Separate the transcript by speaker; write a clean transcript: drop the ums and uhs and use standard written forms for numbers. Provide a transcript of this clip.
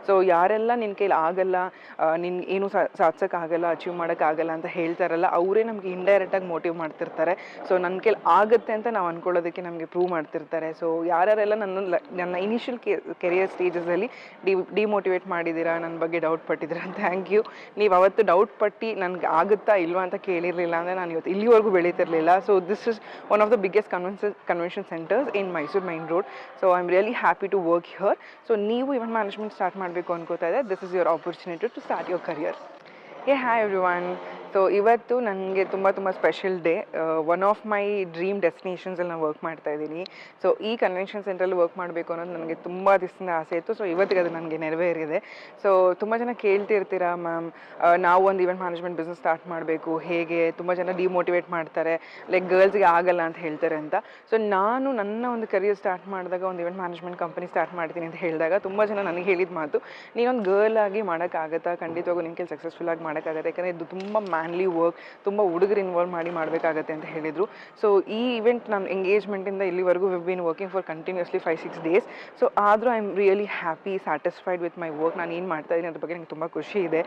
Speaker 1: So ಯಾರೆಲ್ಲ ನಿನ್ನ ಕೈಲಿ ಆಗಲ್ಲ, ನಿನ್ಗೆ ಏನು ಸಾಧಿಸೋಕ್ಕಾಗಲ್ಲ, ಅಚೀವ್ ಮಾಡೋಕ್ಕಾಗಲ್ಲ ಅಂತ ಹೇಳ್ತಾರಲ್ಲ, ಅವರೇ ನಮಗೆ ಇಂಡೈರೆಕ್ಟಾಗಿ ಮೋಟಿವ್ ಮಾಡ್ತಿರ್ತಾರೆ. ಸೊ ನನ್ನ ಕೈಲಿ ಆಗುತ್ತೆ ಅಂತ ನಾವು ಅಂದ್ಕೊಳ್ಳೋದಕ್ಕೆ ನಮಗೆ ಪ್ರೂವ್ ಮಾಡ್ತಿರ್ತಾರೆ. ಸೊ ಯಾರೆಲ್ಲ ನನ್ನ ಇನಿಷಿಯಲ್ ಕೆರಿಯರ್ ಸ್ಟೇಜಸಲ್ಲಿ ಡಿಮೋಟಿವೇಟ್ ಮಾಡಿದ್ದೀರಾ, ನನ್ನ ಬಗ್ಗೆ ಡೌಟ್ ಪಟ್ಟಿದ್ದೀರಾ, ಥ್ಯಾಂಕ್ ಯು. ನೀವು ಅವತ್ತು ಡೌಟ್ ಪಟ್ಟು ನನಗೆ ಆಗುತ್ತಾ ಇಲ್ವಾ ಅಂತ ಕೇಳಿರಲಿಲ್ಲ ಅಂದರೆ ನಾನು ಇವತ್ತು ಇಲ್ಲಿವರೆಗೂ ಬೆಳೀತಿರಲಿಲ್ಲ. So this is one of the biggest convention centers in Mysuru main road. So I am really happy to work here. So ನೀವು ಇವೆಂಟ್ ಮ್ಯಾನೇಜ್ಮೆಂಟ್ ಸ್ಟಾರ್ಟ್ ಮಾಡಬೇಕು ಅನ್ಕೋತಾ ಇದೆ, this is your opportunity to start your career. Hi everyone. So ಇವತ್ತು ನನಗೆ ತುಂಬ special day. One of my ಡ್ರೀಮ್ ಡೆಸ್ಟಿನೇಷನ್ಸಲ್ಲಿ ನಾನು ವರ್ಕ್ ಮಾಡ್ತಾ ಇದ್ದೀನಿ. ಸೊ ಈ ಕನ್ವೆನ್ಷನ್ ಸೆಂಟ್ರಲ್ಲಿ ವರ್ಕ್ ಮಾಡಬೇಕು ಅನ್ನೋದು ನನಗೆ ತುಂಬ ದಿವಸದಿಂದ ಆಸೆ ಇತ್ತು. ಸೊ ಇವತ್ತಿಗೆ ಅದು ನನಗೆ ನೆರವೇರಿದೆ. ಸೊ ತುಂಬ ಜನ ಕೇಳ್ತಿರ್ತೀರಾ, ಮ್ಯಾಮ್ ನಾವು ಒಂದು ಇವೆಂಟ್ ಮ್ಯಾನೇಜ್ಮೆಂಟ್ ಬಿಸ್ನೆಸ್ ಸ್ಟಾರ್ಟ್ ಮಾಡಬೇಕು ಹೇಗೆ, ತುಂಬ ಜನ ಡಿಮೋಟಿವೇಟ್ ಮಾಡ್ತಾರೆ, ಲೈಕ್ ಗರ್ಲ್ಸ್ಗೆ ಆಗಲ್ಲ ಅಂತ ಹೇಳ್ತಾರೆ ಅಂತ. ಸೊ ನಾನು ನನ್ನ ಒಂದು ಕರಿಯರ್ ಸ್ಟಾರ್ಟ್ ಮಾಡಿದಾಗ, ಒಂದು ಇವೆಂಟ್ ಮ್ಯಾನೇಜ್ಮೆಂಟ್ ಕಂಪನಿ ಸ್ಟಾರ್ಟ್ ಮಾಡ್ತೀನಿ ಅಂತ ಹೇಳಿದಾಗ ತುಂಬ ಜನ ನನಗೆ ಹೇಳಿದ ಮಾತು, ನೀನೊಂದು ಗರ್ಲ್ ಆಗಿ ಮಾಡೋಕ್ಕಾಗತ್ತಾ, ಖಂಡಿತವಾಗೂ ನಿನ್ನ ಕೈಲಿ ಸಕ್ಸಸ್ಫುಲ್ಲಾಗಿ ಮಾಡೋಕ್ಕಾಗತ್ತೆ, ಯಾಕಂದರೆ ಇದು ತುಂಬ ಮ್ಯಾನ್ಲಿ ವರ್ಕ್, ತುಂಬ ಹುಡುಗರು ಇನ್ವಾಲ್ವ್ ಮಾಡಬೇಕಾಗತ್ತೆ ಅಂತ ಹೇಳಿದರು. ಸೊ ಈ ಇವೆಂಟ್ ನಾನು ಎಂಗೇಜ್ಮೆಂಟಿಂದ ಇಲ್ಲಿವರೆಗೂ we been working for continuously 5-6 days. So ಆದರೂ I am really happy, satisfied with my work. ನಾನು ಏನು ಮಾಡ್ತಾ ಇದ್ದೀನಿ ಅದ್ರ ಬಗ್ಗೆ ನನಗೆ ತುಂಬ ಖುಷಿ ಇದೆ.